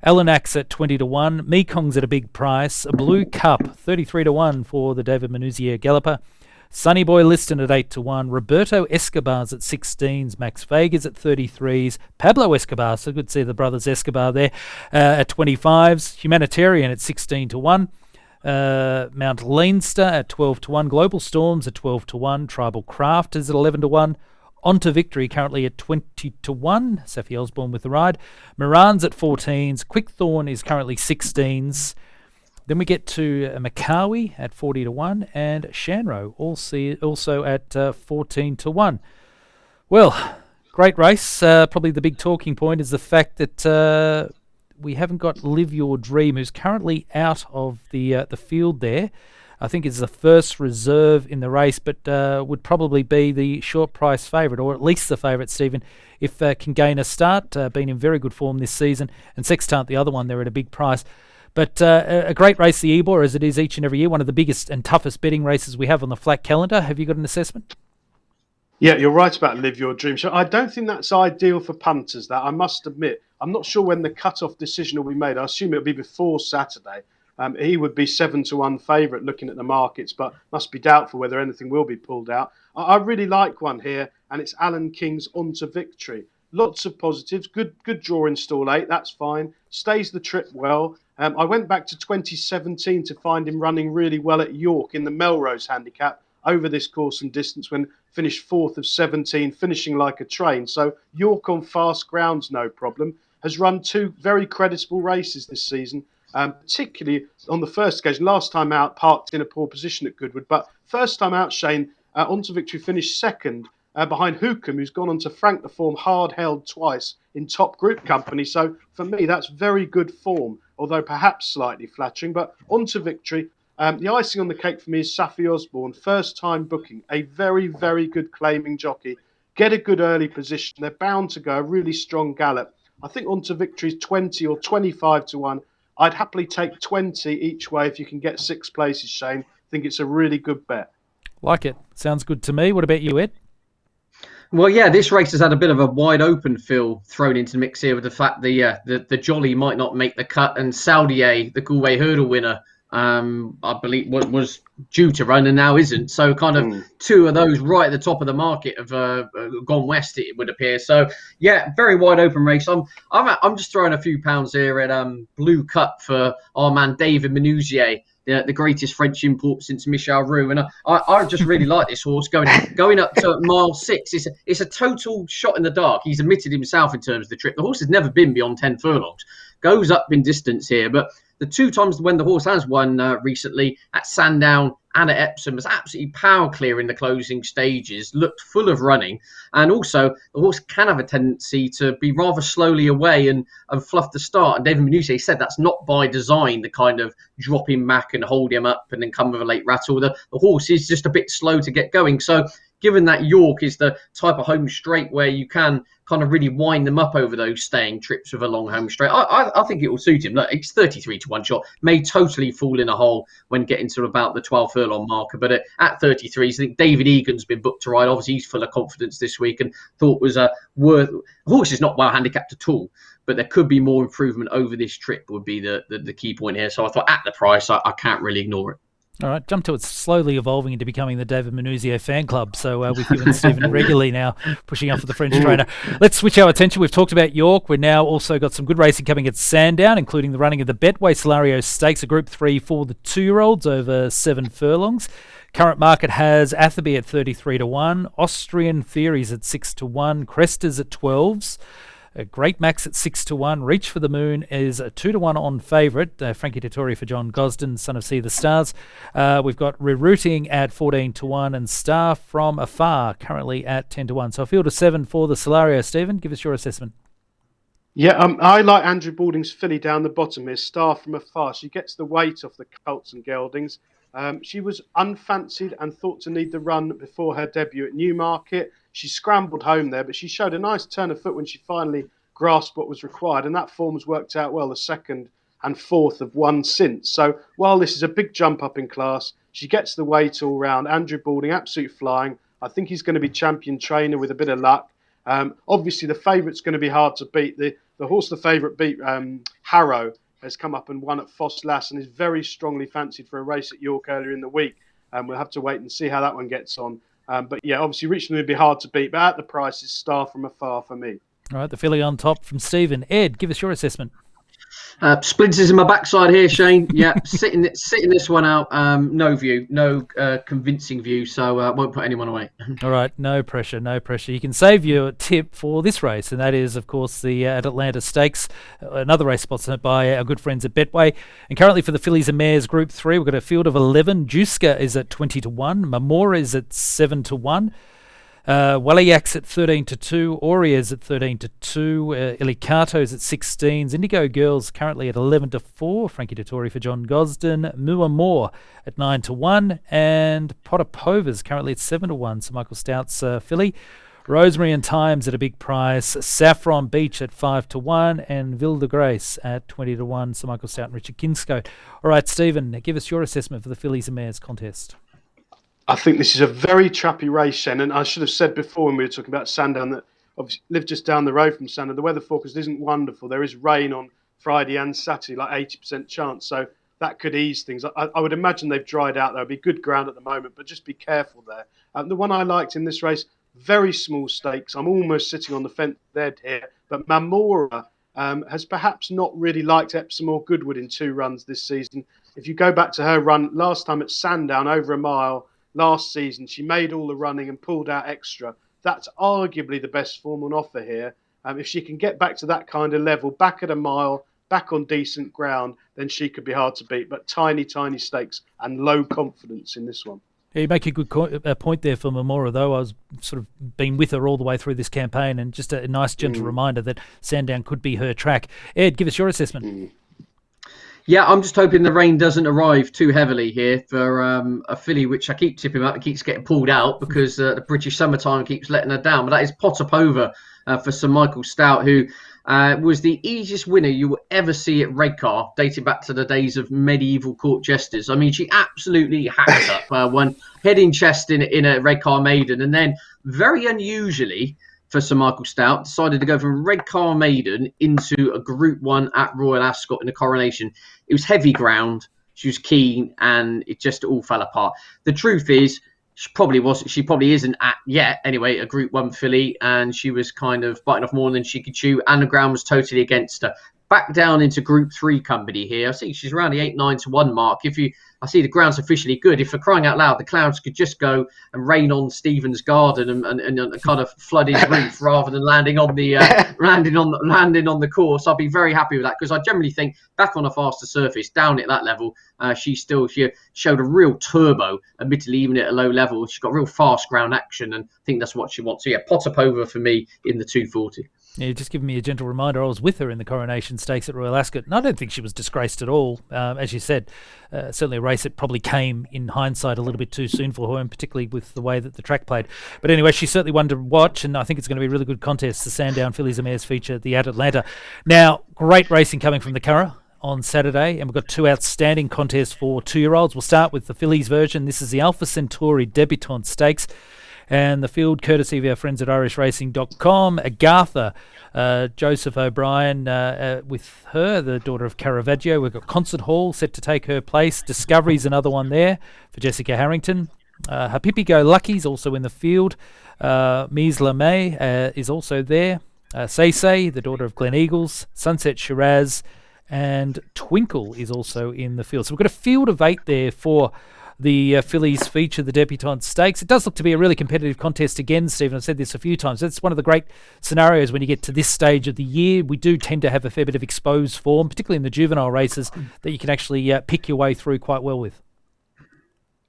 Elanax at 20-1, Mekong's at a big price, a Blue Cup 33-1 for the David Menuzier Galloper, Sunny Boy Liston at 8-1, Roberto Escobar's at 16s, Max Vegas at 33s, Pablo Escobar, so good to see the brothers Escobar there, at 25s, Humanitarian at 16-1, Mount Leinster at 12-1, Global Storms at 12-1, Tribal Craft is at 11-1, On to Victory currently at 20-1, Safi Osborne with the ride, Moran's at 14s, Quickthorn is currently 16s, then we get to Makawi at 40-1 and Shanro also at 14-1. Well, great race. Probably the big talking point is the fact that we haven't got Live Your Dream, who's currently out of the field there. I think is the first reserve in the race, but would probably be the short price favourite, or at least the favourite, Stephen, if can gain a start. Been in very good form this season. And Sextant, the other one, they're at a big price. But a great race, the Ebor, as it is each and every year, one of the biggest and toughest betting races we have on the flat calendar. Have you got an assessment? Yeah, you're right about Live Your Dream. So I don't think that's ideal for punters, that I must admit. I'm not sure when the cut-off decision will be made. I assume it'll be before Saturday. He would be 7-1 favourite looking at the markets, but must be doubtful whether anything will be pulled out. I really like one here, and it's Alan King's On to Victory. Lots of positives. Good draw in stall 8. That's fine. Stays the trip well. I went back to 2017 to find him running really well at York in the Melrose Handicap over this course and distance when finished 4th of 17, finishing like a train. So York on fast grounds, no problem. Has run 2 very creditable races this season, particularly on the first occasion. Last time out, parked in a poor position at Goodwood. But first time out, Shane, On to Victory finished second behind Hookham, who's gone on to frank the form, hard held twice in top group company. So for me, that's very good form, although perhaps slightly flattering. But On to Victory. The icing on the cake for me is Safi Osborne, first time booking, a very, very good claiming jockey. Get a good early position. They're bound to go a really strong gallop. I think On to Victory is 20 or 25-1. I'd happily take 20 each way if you can get 6 places, Shane. I think it's a really good bet. Like it. Sounds good to me. What about you, Ed? Well, yeah, this race has had a bit of a wide open feel thrown into the mix here with the fact the Jolly might not make the cut, and Saudier, the Galway hurdle winner, I believe was due to run and now isn't. So kind of 2 of those right at the top of the market have gone west, it would appear. So yeah, very wide open race. I'm just throwing a few pounds here at Blue Cup for our man David Menuzier, the greatest French import since Michel Roux. And I just really like this horse going up to mile 6. It's a total shot in the dark. He's admitted himself in terms of the trip. The horse has never been beyond 10 furlongs. Goes up in distance here, but the 2 times when the horse has won recently at Sandown and at Epsom was absolutely power clear in the closing stages, looked full of running. And also, the horse can have a tendency to be rather slowly away and fluff the start. And David Manutier said that's not by design, the kind of drop him back and hold him up and then come with a late rattle. The horse is just a bit slow to get going. So given that York is the type of home straight where you can kind of really wind them up over those staying trips with a long home straight, I think it will suit him. Look, it's 33 to 1 shot. May totally fall in a hole when getting to about the 12 furlong marker. But at 33, I think David Egan's been booked to ride. Obviously, he's full of confidence this week and thought was worth. The horse is not well handicapped at all, but there could be more improvement over this trip would be the key point here. So I thought at the price, I can't really ignore it. All right, jump to it. Slowly evolving into becoming the David Manuzio fan club. So with you and Stephen regularly now pushing up for the French trainer. Let's switch our attention. We've talked about York. We've now also got some good racing coming at Sandown, including the running of the Betway Solario Stakes, a Group 3 for the 2-year-olds over 7 furlongs. Current market has Atherby at 33 to 1, Austrian Theories at 6 to 1, Cresters at 12s. Great Max at 6 to 1. Reach for the Moon is a 2 to 1 on favourite. Frankie Dettori for John Gosden, son of See the Stars. We've got Rerouting at 14 to 1 and Star from Afar currently at 10 to 1. So a field of 7 for the Solario. Stephen, give us your assessment. Yeah, I like Andrew Balding's filly down the bottom here, Star from Afar. She gets the weight off the Colts and Geldings. She was unfancied and thought to need the run before her debut at Newmarket. She scrambled home there, but she showed a nice turn of foot when she finally grasped what was required, and that form has worked out well, the second and fourth have won since. So while this is a big jump up in class, she gets the weight all round. Andrew Balding, absolute flying. I think he's going to be champion trainer with a bit of luck. Obviously, the favourite's going to be hard to beat. The horse the favourite beat, Harrow, has come up and won at Foss Lass and is very strongly fancied for a race at York earlier in the week. We'll have to wait and see how that one gets on. But yeah, obviously Richmond would be hard to beat, but at the price is Star from Afar for me. All right, the filly on top from Stephen. Ed, give us your assessment. Splinters in my backside here, Shane. Yeah, sitting this one out. No view, no convincing view, so won't put anyone away. All right, no pressure. You can save your tip for this race, and that is, of course, the Atalanta Stakes, another race sponsored by our good friends at Betway. And currently for the fillies and mares Group 3, we've got a field of 11. Juska is at 20 to 1. Mamora is at 7 to 1. Walayak's at 13 to 2, Oria's at 13 to 2, Ilicato's at 16s, Indigo Girls currently at 11 to 4, Frankie Dettori for John Gosden, Muamore at 9 to 1, and Potapova's currently at 7 to 1, so Michael Stout's filly. Rosemary and Times at a big price, Saffron Beach at 5 to 1, and Ville de Grace at 20 to 1, so Michael Stout and Richard Kingscote. All right, Stephen, give us your assessment for the fillies and mares contest. I think this is a very trappy race, Shen, and I should have said before when we were talking about Sandown that obviously live just down the road from Sandown. The weather forecast isn't wonderful. There is rain on Friday and Saturday, like 80% chance, so that could ease things. I would imagine they've dried out. There'll be good ground at the moment, but just be careful there. The one I liked in this race, very small stakes. I'm almost sitting on the fence there here, but Mamora has perhaps not really liked Epsom or Goodwood in 2 runs this season. If you go back to her run last time at Sandown, over a mile, last season, she made all the running and pulled out extra. That's arguably the best form on offer here. If she can get back to that kind of level, back at a mile, back on decent ground, then she could be hard to beat. But tiny stakes and low confidence in this one. Yeah, you make a good point there for Mamora, though. I was sort of been with her all the way through this campaign, and just a nice, gentle reminder that Sandown could be her track. Ed, give us your assessment. Yeah, I'm just hoping the rain doesn't arrive too heavily here for a filly which I keep tipping up. It keeps getting pulled out because the British summertime keeps letting her down. But that is Potapova for Sir Michael Stout, who was the easiest winner you will ever see at Redcar, dating back to the days of medieval court jesters. I mean, she absolutely hacked up one head in chest in a Redcar maiden. And then, very unusually for Sir Michael Stout, decided to go from Redcar maiden into a Group 1 at Royal Ascot in the Coronation. It was heavy ground. She was keen, and it just all fell apart. The truth is, she probably isn't at yet anyway a Group 1 filly, and she was kind of biting off more than she could chew, and the ground was totally against her. back down into Group 3 company here. I think she's around the 8-9 to 1 mark. I see the ground's officially good. If, for crying out loud, the clouds could just go and rain on Stephen's garden and kind of flood his roof rather than landing on the landing on the course, I'll be very happy with that, because I generally think back on a faster surface, down at that level, she showed a real turbo, admittedly even at a low level. She's got real fast ground action, and I think that's what she wants. So yeah, pot up over for me in the 240. Yeah, just giving me a gentle reminder. I was with her in the Coronation Stakes at Royal Ascot, and I don't think she was disgraced at all. As you said, certainly a race that probably came in hindsight a little bit too soon for her, and particularly with the way that the track played. But anyway, she's certainly one to watch, and I think it's going to be a really good contest. The Sandown Fillies and Mares feature at the Atalanta. Now, great racing coming from the Curragh on Saturday, and we've got two outstanding contests for 2-year-olds. We'll start with the Fillies version. This is the Alpha Centauri Debutante Stakes, and the field courtesy of our friends at irishracing.com. Agatha, Joseph O'Brien with her, the daughter of Caravaggio. We've got Concert Hall set to take her place. Discovery's another one there for Jessica Harrington. Hapipi Go Lucky's also in the field. Mise LeMay is also there. Say, the daughter of Glen Eagles. Sunset Shiraz and Twinkle is also in the field. So we've got a field of 8 there for the Fillies feature, the Debutante Stakes. It does look to be a really competitive contest again, Stephen. I've said this a few times. That's one of the great scenarios when you get to this stage of the year. We do tend to have a fair bit of exposed form, particularly in the juvenile races, that you can actually pick your way through quite well with.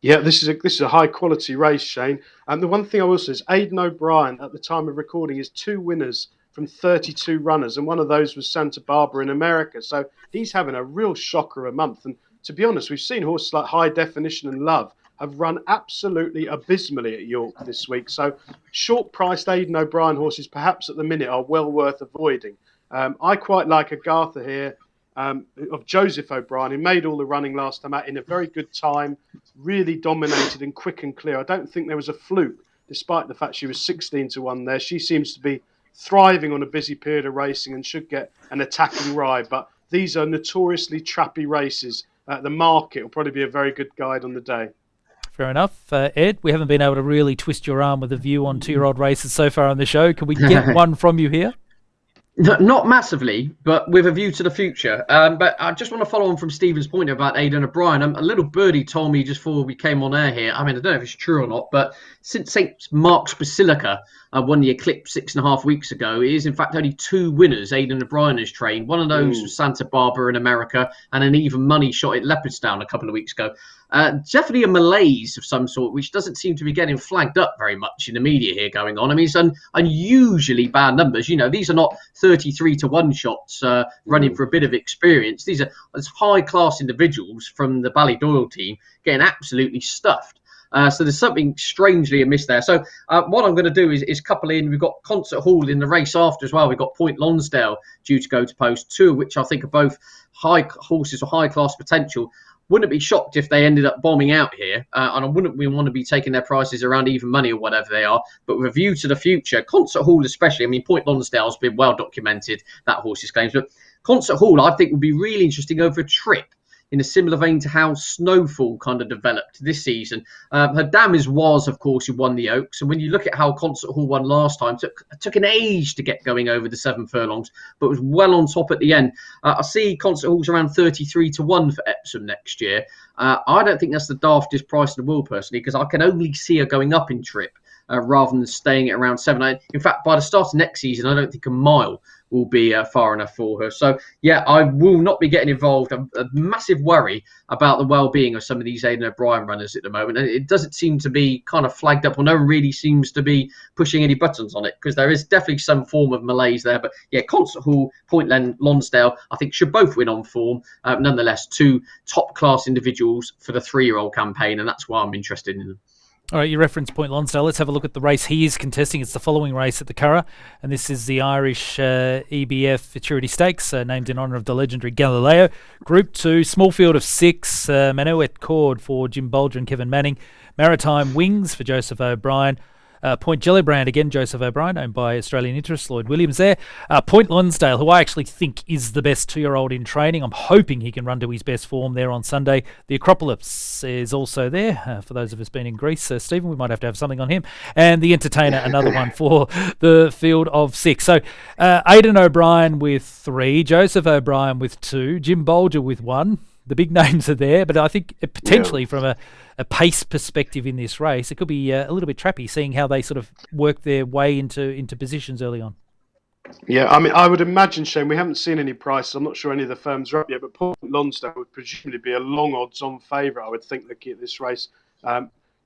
Yeah, this is a high quality race, Shane. And the one thing I will say is Aidan O'Brien, at the time of recording, is 2 winners from 32 runners, and one of those was Santa Barbara in America. So he's having a real shocker a month. And to be honest, we've seen horses like High Definition and Love have run absolutely abysmally at York this week. So short-priced Aidan O'Brien horses, perhaps at the minute, are well worth avoiding. I quite like Agatha here, of Joseph O'Brien, who made all the running last time out in a very good time, really dominated and quick and clear. I don't think there was a fluke, despite the fact she was 16 to 1 there. She seems to be thriving on a busy period of racing and should get an attacking ride. But these are notoriously trappy races. The market will probably be a very good guide on the day. Fair enough. Ed, we haven't been able to really twist your arm with a view on 2-year-old races so far on the show. Can we get one from you here? Not massively, but with a view to the future. But I just want to follow on from Stephen's point about Aidan O'Brien. A little birdie told me just before we came on air here, I mean, I don't know if it's true or not, but since St. Mark's Basilica won the Eclipse 6.5 weeks ago, it is in fact only 2 winners Aidan O'Brien has trained. One of those was Santa Barbara in America, and an even money shot at Leopardstown a couple of weeks ago. Definitely a malaise of some sort, which doesn't seem to be getting flagged up very much in the media here going on. I mean, it's unusually bad numbers. You know, these are not 33 to 1 shots running for a bit of experience. These are high-class individuals from the Ballydoyle team getting absolutely stuffed. So there's something strangely amiss there. So what I'm going to do is couple in. We've got Concert Hall in the race after as well. We've got Point Lonsdale due to go to post, 2 of which I think are both high horses or high-class potential. Wouldn't be shocked if they ended up bombing out here, and I wouldn't want to be taking their prices around even money or whatever they are. But with a view to the future, Concert Hall especially, I mean, Point Lonsdale's been well documented, that horse's claims, but Concert Hall I think would be really interesting over a trip, in a similar vein to how Snowfall kind of developed this season. Her dam was, of course, who won the Oaks. And when you look at how Concert Hall won last time, it took an age to get going over the 7 furlongs, but was well on top at the end. I see Concert Hall's around 33 to 1 for Epsom next year. I don't think that's the daftest price in the world, personally, because I can only see her going up in trip rather than staying at around 7. In fact, by the start of next season, I don't think a mile will be far enough for her. So, yeah, I will not be getting involved. A massive worry about the well-being of some of these Aidan O'Brien runners at the moment. And it doesn't seem to be kind of flagged up, or no one really seems to be pushing any buttons on it, because there is definitely some form of malaise there. But, yeah, Concert Hall, Point Lonsdale, I think should both win on form. Nonetheless, 2 top-class individuals for the 3-year-old campaign, and that's why I'm interested in them. All right, you referenced Point Lonsdale. Let's have a look at the race he is contesting. It's the following race at the Curragh, and this is the Irish EBF Futurity Stakes, named in honour of the legendary Galileo. Group 2, small field of 6, Manuet Cord for Jim Bolger and Kevin Manning, Maritime Wings for Joseph O'Brien, Point Gellibrand, again, Joseph O'Brien, owned by Australian Interest, Lloyd Williams there. Point Lonsdale, who I actually think is the best 2-year-old in training. I'm hoping he can run to his best form there on Sunday. The Acropolis is also there. For those of us being in Greece, Stephen, we might have to have something on him. And the Entertainer, another one for the field of 6. So Aidan O'Brien with 3, Joseph O'Brien with 2, Jim Bolger with 1. The big names are there, but I think potentially from a pace perspective in this race, it could be a little bit trappy, seeing how they sort of work their way into positions early on. Yeah, I mean, I would imagine, Shane, we haven't seen any prices. I'm not sure any of the firms are up yet, but Point Lonsdale would presumably be a long odds-on favourite, I would think, looking at this race.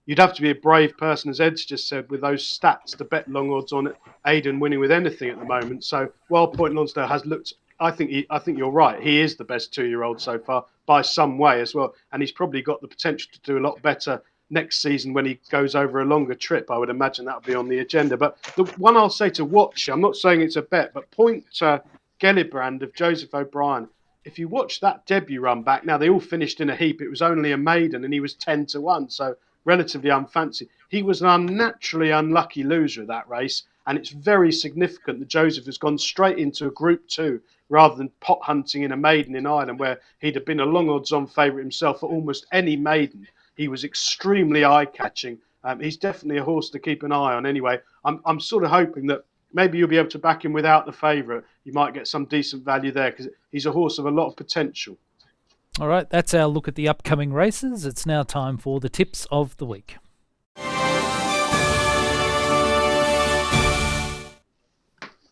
You'd have to be a brave person, as Ed's just said, with those stats to bet long odds on it. Aidan winning with anything at the moment. So while Point Lonsdale has looked, I think you're right. He is the best 2-year-old so far by some way as well, and he's probably got the potential to do a lot better next season when he goes over a longer trip. I would imagine that'll be on the agenda. But the one I'll say to watch, I'm not saying it's a bet, but Point Gellibrand of Joseph O'Brien. If you watch that debut run back, now they all finished in a heap. It was only a maiden, and he was 10-1, so relatively unfancy. He was an unnaturally unlucky loser of that race, and it's very significant that Joseph has gone straight into a Group 2 rather than pot hunting in a maiden in Ireland, where he'd have been a long odds-on favourite himself for almost any maiden. He was extremely eye-catching. He's definitely a horse to keep an eye on anyway. I'm sort of hoping that maybe you'll be able to back him without the favourite. You might get some decent value there because he's a horse of a lot of potential. All right, that's our look at the upcoming races. It's now time for the tips of the week.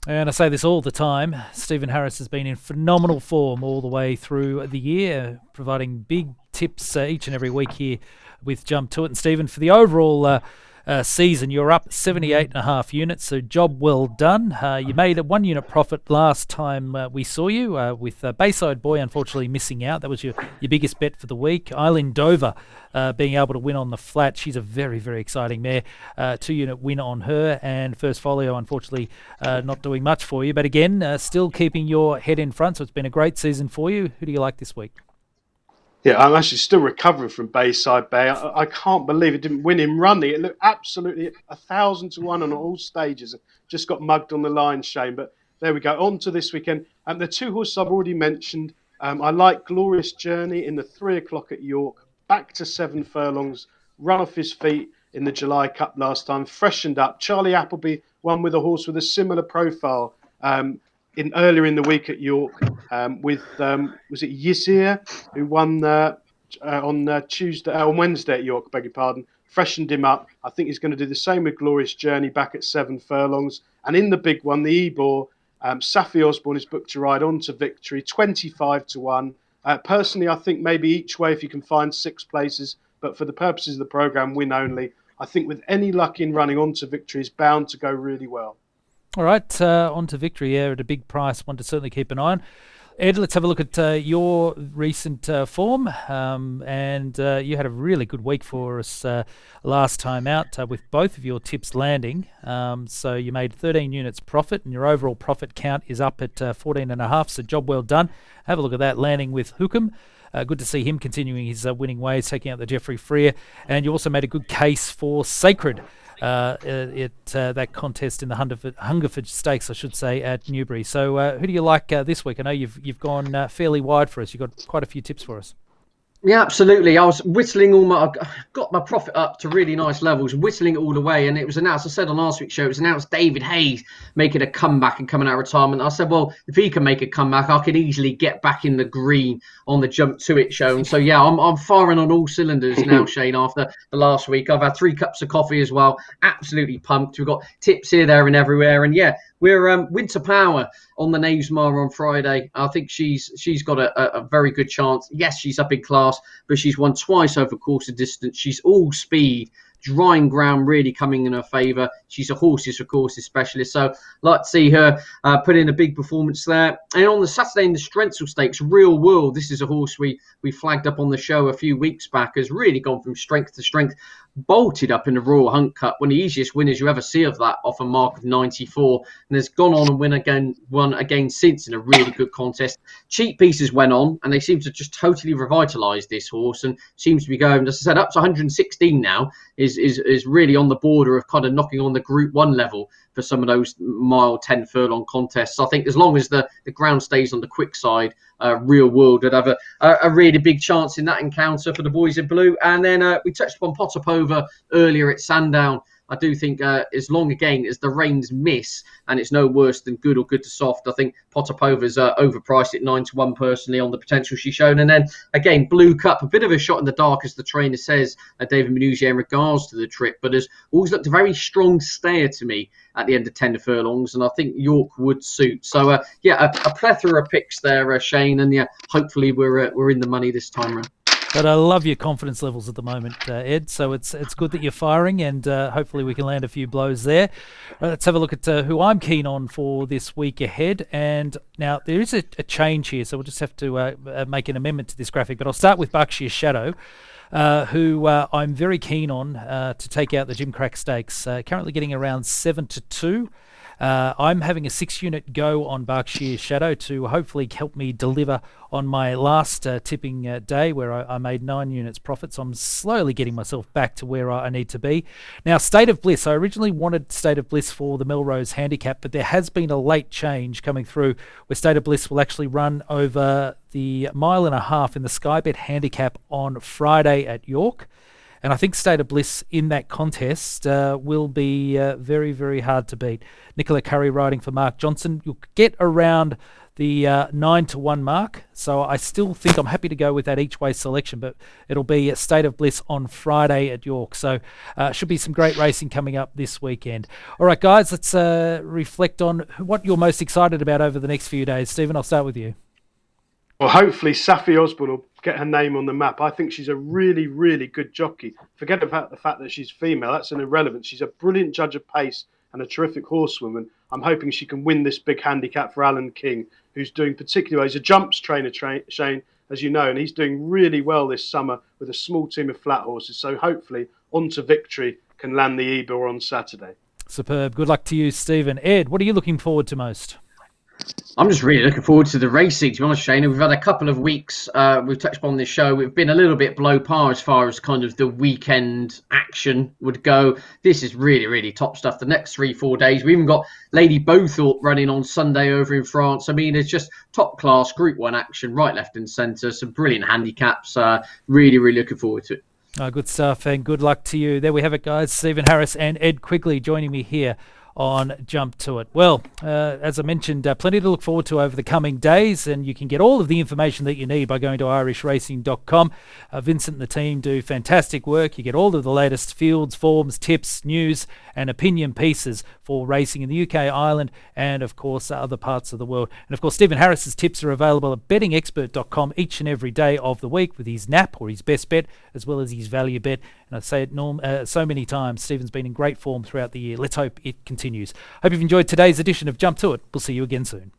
And I say this all the time, Stephen Harris has been in phenomenal form all the way through the year, providing big tips each and every week here with Jump To It. And Stephen, for the overall season, you're up 78.5 units, so job well done. You made a 1 unit profit last time we saw you, with Bayside Boy unfortunately missing out. That was your biggest bet for the week. Eileen Dover being able to win on the flat. She's a very, very exciting mare. 2 unit win on her, and First Folio unfortunately not doing much for you. But again, still keeping your head in front, so it's been a great season for you. Who do you like this week? Yeah, I'm actually still recovering from Bayside Bay. I can't believe it didn't win him running. It looked absolutely 1,000-1 on all stages. Just got mugged on the line, Shane. But there we go. On to this weekend. The 2 horses I've already mentioned. I like Glorious Journey in the 3 o'clock at York. Back to 7 furlongs. Run off his feet in the July Cup last time. Freshened up. Charlie Appleby won with a horse with a similar profile earlier in the week at York with was it Yizir who won on Tuesday on Wednesday at York, beg your pardon. Freshened him up. I think he's going to do the same with Glorious Journey back at 7 furlongs. And in the big one, the Ebor, Safi Osborne is booked to ride on to victory, 25-1. Personally, I think maybe each way if you can find 6 places, but for the purposes of the programme, win only. I think with any luck in running on to victory is bound to go really well. All right, on to victory, at a big price, one to certainly keep an eye on. Ed, let's have a look at your recent form. And you had a really good week for us last time out with both of your tips landing. So you made 13 units profit, and your overall profit count is up at 14.5, so job well done. Have a look at that, landing with Hookham. Good to see him continuing his winning ways, taking out the Geoffrey Freer. And you also made a good case for Sacred. That contest in the Hungerford Stakes, I should say, at Newbury. So who do you like this week? I know you've gone fairly wide for us. You've got quite a few tips for us. Yeah, absolutely. I was whistling I got my profit up to really nice levels, whistling it all the way. And it was announced, I said on last week's show, it was announced David Hayes making a comeback and coming out of retirement. I said, well, if he can make a comeback, I could easily get back in the green on the Jump To It show. And so, yeah, I'm firing on all cylinders now, Shane, after the last week. I've had 3 cups of coffee as well. Absolutely pumped. We've got tips here, there and everywhere. And yeah, we're Winter Power on the Knavesmire on Friday. I think she's got a very good chance. Yes, she's up in class, but she's won twice over course of distance. She's all speed. Drying ground really coming in her favour. She's a horses for courses specialist. So like to see her put in a big performance there. And on the Saturday in the Strensel Stakes, Real World, this is a horse we flagged up on the show a few weeks back, has really gone from strength to strength. Bolted up in the Royal Hunt Cup, one of the easiest winners you ever see of that, off a mark of 94, and has gone on and won again since in a really good contest. Cheap pieces went on, and they seem to just totally revitalise this horse, and seems to be going, as I said, up to 116 now is is really on the border of kind of knocking on the Group 1 level for some of those mile 10 furlong contests. I think as long as the ground stays on the quick side, Real World would have a really big chance in that encounter for the boys in blue. And then we touched upon Potapova earlier at Sandown. I do think as long, again, as the reins miss and it's no worse than good or good to soft, I think Potapova's overpriced at 9-1 personally on the potential she's shown. And then, again, Blue Cup, a bit of a shot in the dark, as the trainer says, David Minuzier, in regards to the trip, but has always looked a very strong stayer to me at the end of 10 furlongs, and I think York would suit. So, a plethora of picks there, Shane, and hopefully we're in the money this time around. But I love your confidence levels at the moment, Ed. So it's good that you're firing, and hopefully we can land a few blows there. Let's have a look at who I'm keen on for this week ahead. And now there is a change here, so we'll just have to make an amendment to this graphic. But I'll start with Berkshire Shadow, who I'm very keen on to take out the Gimcrack Stakes. Currently getting around 7-2. I'm having a 6-unit go on Berkshire Shadow to hopefully help me deliver on my last tipping day, where I made 9 units profit. So I'm slowly getting myself back to where I need to be. Now, State of Bliss. I originally wanted State of Bliss for the Melrose Handicap, but there has been a late change coming through where State of Bliss will actually run over the 1.5 miles in the Skybet Handicap on Friday at York. And I think State of Bliss in that contest will be very, very hard to beat. Nicola Curry riding for Mark Johnson. You'll get around the 9-1 mark. So I still think I'm happy to go with that each way selection, but it'll be State of Bliss on Friday at York. So should be some great racing coming up this weekend. All right, guys, let's reflect on what you're most excited about over the next few days. Stephen, I'll start with you. Well, hopefully Safi Osborne will get her name on the map. I think she's a really, really good jockey. Forget about the fact that she's female. That's an irrelevance. She's a brilliant judge of pace and a terrific horsewoman. I'm hoping she can win this big handicap for Alan King, who's doing particularly well. He's a jumps trainer, Shane, as you know, and he's doing really well this summer with a small team of flat horses. So hopefully On to Victory can land the Ebor on Saturday. Superb. Good luck to you, Stephen. Ed, what are you looking forward to most? I'm just really looking forward to the racing, to be honest, Shane. We've had a couple of weeks, we've touched upon this show. We've been a little bit below par as far as kind of the weekend action would go. This is really, really top stuff. The next 3-4 days, we even got Lady Beauthorpe running on Sunday over in France. I mean, it's just top class Group 1 action, right, left and centre. Some brilliant handicaps. Really, really looking forward to it. Good stuff, and good luck to you. There we have it, guys. Stephen Harris and Ed Quigley joining me here on Jump to It. Well, as I mentioned, plenty to look forward to over the coming days, and you can get all of the information that you need by going to irishracing.com. Vincent and the team do fantastic work. You get all of the latest fields, forms, tips, news and opinion pieces for racing in the UK, Ireland and of course other parts of the world. And of course Stephen Harris's tips are available at bettingexpert.com each and every day of the week with his nap or his best bet as well as his value bet. And I say it so many times, Stephen's been in great form throughout the year. Let's hope it continues. Hope you've enjoyed today's edition of Jump to It. We'll see you again soon.